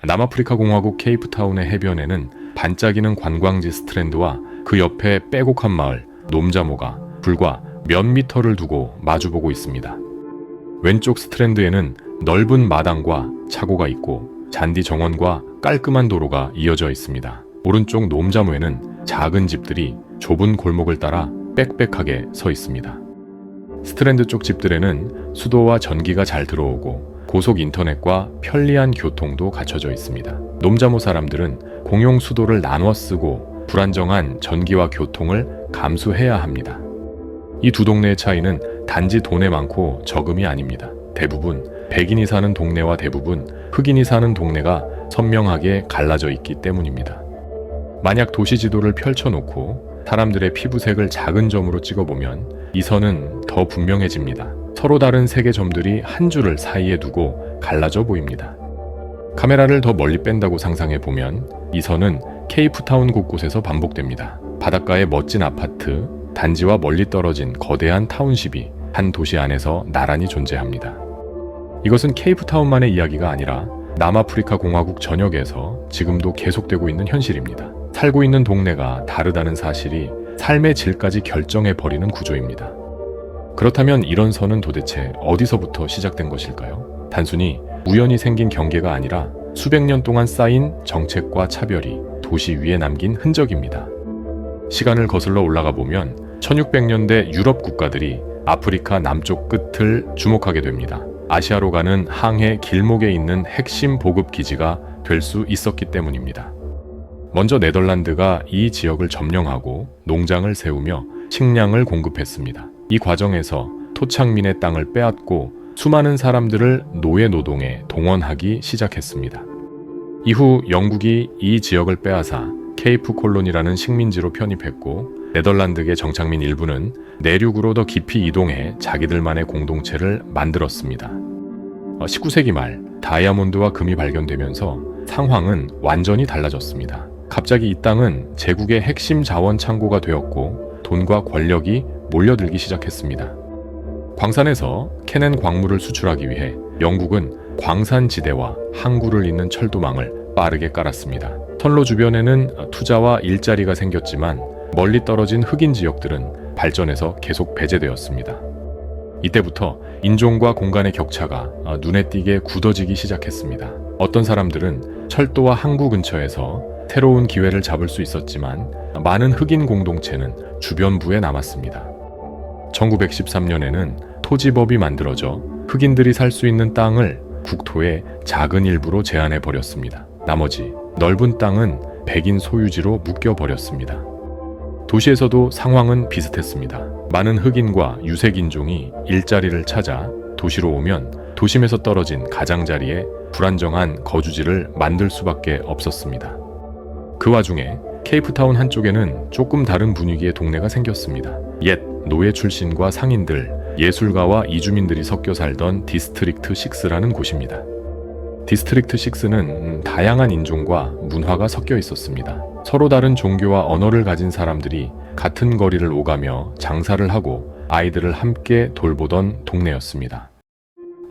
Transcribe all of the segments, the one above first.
남아프리카 공화국 케이프타운의 해변에는 반짝이는 관광지 스트랜드와 그 옆에 빼곡한 마을 놈자모가 불과 몇 미터를 두고 마주보고 있습니다. 왼쪽 스트랜드에는 넓은 마당과 차고가 있고 잔디 정원과 깔끔한 도로가 이어져 있습니다. 오른쪽 놈자모에는 작은 집들이 좁은 골목을 따라 빽빽하게 서 있습니다. 스트랜드 쪽 집들에는 수도와 전기가 잘 들어오고 고속 인터넷과 편리한 교통도 갖춰져 있습니다. 놈자모 사람들은 공용 수도를 나눠 쓰고 불안정한 전기와 교통을 감수해야 합니다. 이 두 동네의 차이는 단지 돈에 많고 적음이 아닙니다. 대부분 백인이 사는 동네와 대부분 흑인이 사는 동네가 선명하게 갈라져 있기 때문입니다. 만약 도시 지도를 펼쳐놓고 사람들의 피부색을 작은 점으로 찍어보면 이 선은 더 분명해집니다. 서로 다른 색의 점들이 한 줄을 사이에 두고 갈라져 보입니다. 카메라를 더 멀리 뺀다고 상상해보면 이 선은 케이프타운 곳곳에서 반복됩니다. 바닷가의 멋진 아파트, 단지와 멀리 떨어진 거대한 타운십이 한 도시 안에서 나란히 존재합니다. 이것은 케이프타운만의 이야기가 아니라 남아프리카 공화국 전역에서 지금도 계속되고 있는 현실입니다. 살고 있는 동네가 다르다는 사실이 삶의 질까지 결정해버리는 구조입니다. 그렇다면 이런 선은 도대체 어디서부터 시작된 것일까요? 단순히 우연히 생긴 경계가 아니라 수백 년 동안 쌓인 정책과 차별이 도시 위에 남긴 흔적입니다. 시간을 거슬러 올라가 보면 1600년대 유럽 국가들이 아프리카 남쪽 끝을 주목하게 됩니다. 아시아로 가는 항해 길목에 있는 핵심 보급 기지가 될 수 있었기 때문입니다. 먼저 네덜란드가 이 지역을 점령하고 농장을 세우며 식량을 공급했습니다. 이 과정에서 토착민의 땅을 빼앗고 수많은 사람들을 노예 노동에 동원하기 시작했습니다. 이후 영국이 이 지역을 빼앗아 케이프 콜로니라는 식민지로 편입했고 네덜란드계 정착민 일부는 내륙으로 더 깊이 이동해 자기들만의 공동체를 만들었습니다. 19세기 말 다이아몬드와 금이 발견되면서 상황은 완전히 달라졌습니다. 갑자기 이 땅은 제국의 핵심 자원 창고가 되었고 돈과 권력이 몰려들기 시작했습니다. 광산에서 캐낸 광물을 수출하기 위해 영국은 광산지대와 항구를 잇는 철도망을 빠르게 깔았습니다. 선로 주변에는 투자와 일자리가 생겼지만 멀리 떨어진 흑인 지역들은 발전해서 계속 배제되었습니다. 이때부터 인종과 공간의 격차가 눈에 띄게 굳어지기 시작했습니다. 어떤 사람들은 철도와 항구 근처에서 새로운 기회를 잡을 수 있었지만 많은 흑인 공동체는 주변부에 남았습니다. 1913년에는 토지법이 만들어져 흑인들이 살 수 있는 땅을 국토의 작은 일부로 제한해 버렸습니다. 나머지 넓은 땅은 백인 소유지로 묶여버렸습니다. 도시에서도 상황은 비슷했습니다. 많은 흑인과 유색인종이 일자리를 찾아 도시로 오면 도심에서 떨어진 가장자리에 불안정한 거주지를 만들 수밖에 없었습니다. 그 와중에 케이프타운 한쪽에는 조금 다른 분위기의 동네가 생겼습니다. 옛 노예 출신과 상인들, 예술가와 이주민들이 섞여 살던 디스트릭트 6라는 곳입니다. 디스트릭트 6는 다양한 인종과 문화가 섞여 있었습니다. 서로 다른 종교와 언어를 가진 사람들이 같은 거리를 오가며 장사를 하고 아이들을 함께 돌보던 동네였습니다.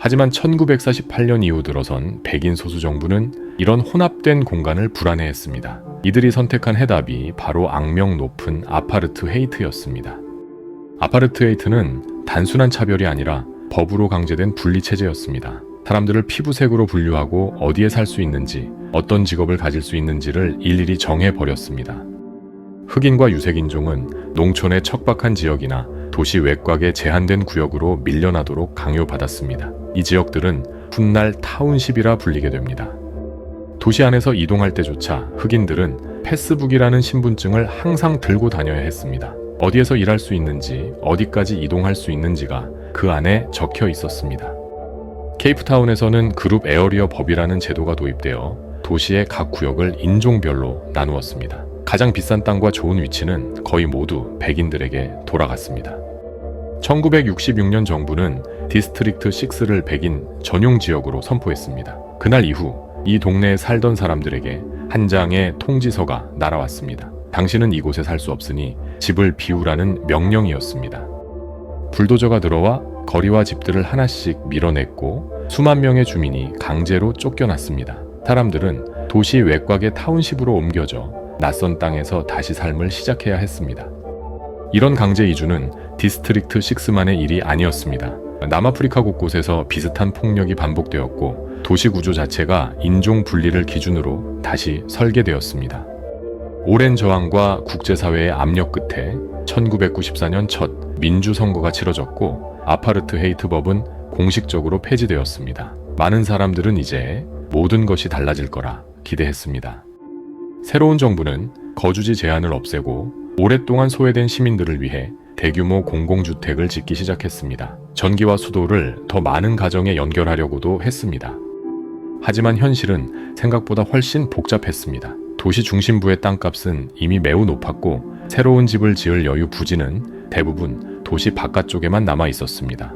하지만 1948년 이후 들어선 백인 소수 정부는 이런 혼합된 공간을 불안해했습니다. 이들이 선택한 해답이 바로 악명 높은 아파르트헤이트였습니다. 아파르트헤이트는 단순한 차별이 아니라 법으로 강제된 분리체제였습니다. 사람들을 피부색으로 분류하고 어디에 살 수 있는지, 어떤 직업을 가질 수 있는지를 일일이 정해버렸습니다. 흑인과 유색인종은 농촌의 척박한 지역이나 도시 외곽의 제한된 구역으로 밀려나도록 강요받았습니다. 이 지역들은 훗날 타운십이라 불리게 됩니다. 도시 안에서 이동할 때조차 흑인들은 패스북이라는 신분증을 항상 들고 다녀야 했습니다. 어디에서 일할 수 있는지, 어디까지 이동할 수 있는지가 그 안에 적혀 있었습니다. 케이프타운에서는 그룹 에어리어 법이라는 제도가 도입되어 도시의 각 구역을 인종별로 나누었습니다. 가장 비싼 땅과 좋은 위치는 거의 모두 백인들에게 돌아갔습니다. 1966년 정부는 디스트릭트 6를 백인 전용 지역으로 선포했습니다. 그날 이후 이 동네에 살던 사람들에게 한 장의 통지서가 날아왔습니다. 당신은 이곳에 살 수 없으니 집을 비우라는 명령이었습니다. 불도저가 들어와 거리와 집들을 하나씩 밀어냈고 수만 명의 주민이 강제로 쫓겨났습니다. 사람들은 도시 외곽의 타운십으로 옮겨져 낯선 땅에서 다시 삶을 시작해야 했습니다. 이런 강제 이주는 디스트릭트 6만의 일이 아니었습니다. 남아프리카 곳곳에서 비슷한 폭력이 반복되었고 도시 구조 자체가 인종 분리를 기준으로 다시 설계되었습니다. 오랜 저항과 국제사회의 압력 끝에 1994년 첫 민주선거가 치러졌고 아파르트헤이트법은 공식적으로 폐지되었습니다. 많은 사람들은 이제 모든 것이 달라질 거라 기대했습니다. 새로운 정부는 거주지 제한을 없애고 오랫동안 소외된 시민들을 위해 대규모 공공주택을 짓기 시작했습니다. 전기와 수도를 더 많은 가정에 연결하려고도 했습니다. 하지만 현실은 생각보다 훨씬 복잡했습니다. 도시 중심부의 땅값은 이미 매우 높았고 새로운 집을 지을 여유 부지는 대부분 도시 바깥쪽에만 남아 있었습니다.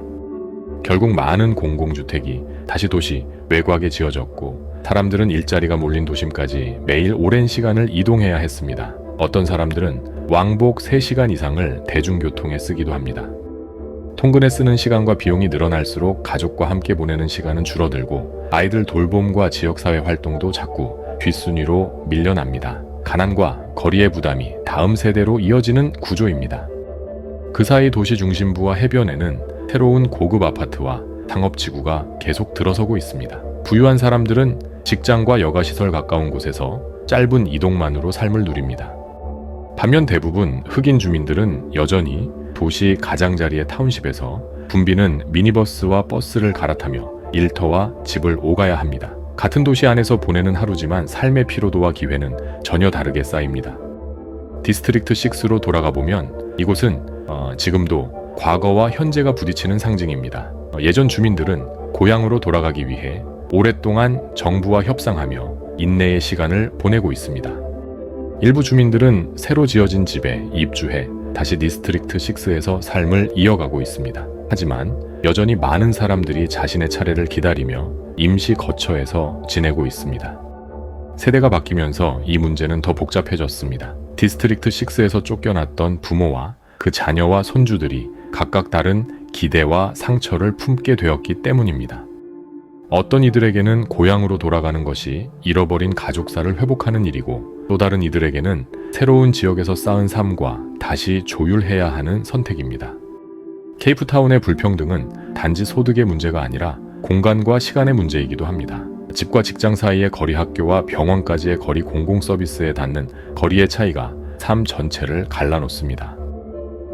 결국 많은 공공주택이 다시 도시 외곽에 지어졌고 사람들은 일자리가 몰린 도심까지 매일 오랜 시간을 이동해야 했습니다. 어떤 사람들은 왕복 3시간 이상을 대중교통에 쓰기도 합니다. 통근에 쓰는 시간과 비용이 늘어날수록 가족과 함께 보내는 시간은 줄어들고 아이들 돌봄과 지역사회 활동도 자꾸 뒷순위로 밀려납니다. 가난과 거리의 부담이 다음 세대로 이어지는 구조입니다. 그 사이 도시 중심부와 해변에는 새로운 고급 아파트와 상업지구가 계속 들어서고 있습니다. 부유한 사람들은 직장과 여가시설 가까운 곳에서 짧은 이동만으로 삶을 누립니다. 반면 대부분 흑인 주민들은 여전히 도시 가장자리의 타운십에서 붐비는 미니버스와 버스를 갈아타며 일터와 집을 오가야 합니다. 같은 도시 안에서 보내는 하루지만 삶의 피로도와 기회는 전혀 다르게 쌓입니다. 디스트릭트 6로 돌아가 보면 이곳은 지금도 과거와 현재가 부딪히는 상징입니다. 예전 주민들은 고향으로 돌아가기 위해 오랫동안 정부와 협상하며 인내의 시간을 보내고 있습니다. 일부 주민들은 새로 지어진 집에 입주해 다시 디스트릭트 6에서 삶을 이어가고 있습니다. 하지만 여전히 많은 사람들이 자신의 차례를 기다리며 임시 거처에서 지내고 있습니다. 세대가 바뀌면서 이 문제는 더 복잡해졌습니다. 디스트릭트 6에서 쫓겨났던 부모와 그 자녀와 손주들이 각각 다른 기대와 상처를 품게 되었기 때문입니다. 어떤 이들에게는 고향으로 돌아가는 것이 잃어버린 가족사를 회복하는 일이고 또 다른 이들에게는 새로운 지역에서 쌓은 삶과 다시 조율해야 하는 선택입니다. 케이프타운의 불평등은 단지 소득의 문제가 아니라 공간과 시간의 문제이기도 합니다. 집과 직장 사이의 거리, 학교와 병원까지의 거리, 공공서비스에 닿는 거리의 차이가 삶 전체를 갈라놓습니다.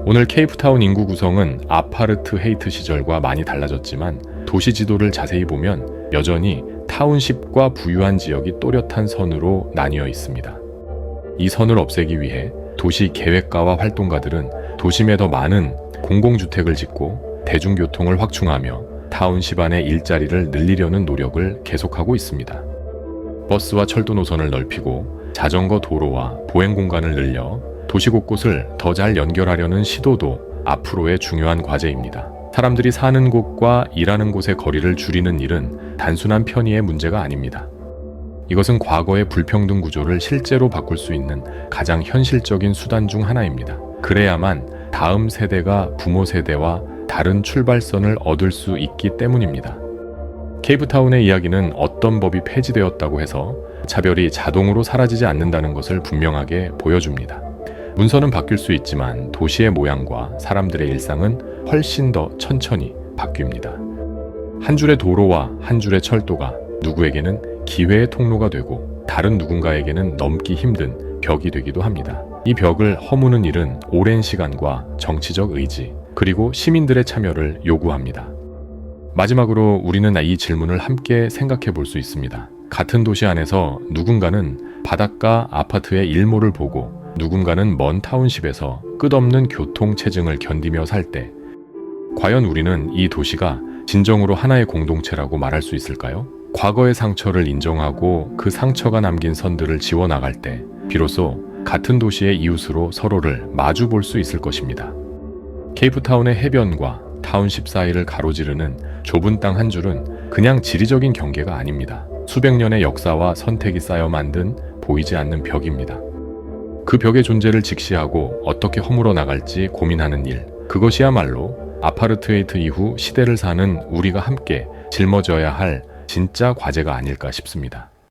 오늘 케이프타운 인구 구성은 아파르트헤이트 시절과 많이 달라졌지만 도시 지도를 자세히 보면 여전히 타운십과 부유한 지역이 또렷한 선으로 나뉘어 있습니다. 이 선을 없애기 위해 도시 계획가와 활동가들은 도심에 더 많은 공공주택을 짓고 대중교통을 확충하며 타운십 안의 일자리를 늘리려는 노력을 계속하고 있습니다. 버스와 철도 노선을 넓히고 자전거 도로와 보행 공간을 늘려 도시 곳곳을 더 잘 연결하려는 시도도 앞으로의 중요한 과제입니다. 사람들이 사는 곳과 일하는 곳의 거리를 줄이는 일은 단순한 편의의 문제가 아닙니다. 이것은 과거의 불평등 구조를 실제로 바꿀 수 있는 가장 현실적인 수단 중 하나입니다. 그래야만 다음 세대가 부모 세대와 다른 출발선을 얻을 수 있기 때문입니다. 케이프타운의 이야기는 어떤 법이 폐지되었다고 해서 차별이 자동으로 사라지지 않는다는 것을 분명하게 보여줍니다. 문서는 바뀔 수 있지만 도시의 모양과 사람들의 일상은 훨씬 더 천천히 바뀝니다. 한 줄의 도로와 한 줄의 철도가 누구에게는 기회의 통로가 되고 다른 누군가에게는 넘기 힘든 벽이 되기도 합니다. 이 벽을 허무는 일은 오랜 시간과 정치적 의지, 그리고 시민들의 참여를 요구합니다. 마지막으로 우리는 이 질문을 함께 생각해 볼 수 있습니다. 같은 도시 안에서 누군가는 바닷가 아파트의 일몰을 보고 누군가는 먼 타운십에서 끝없는 교통체증을 견디며 살 때 과연 우리는 이 도시가 진정으로 하나의 공동체라고 말할 수 있을까요? 과거의 상처를 인정하고 그 상처가 남긴 선들을 지워나갈 때 비로소 같은 도시의 이웃으로 서로를 마주 볼 수 있을 것입니다. 케이프타운의 해변과 타운십 사이를 가로지르는 좁은 땅 한 줄은 그냥 지리적인 경계가 아닙니다. 수백 년의 역사와 선택이 쌓여 만든 보이지 않는 벽입니다. 그 벽의 존재를 직시하고 어떻게 허물어 나갈지 고민하는 일, 그것이야말로 아파르트헤이트 이후 시대를 사는 우리가 함께 짊어져야 할 진짜 과제가 아닐까 싶습니다.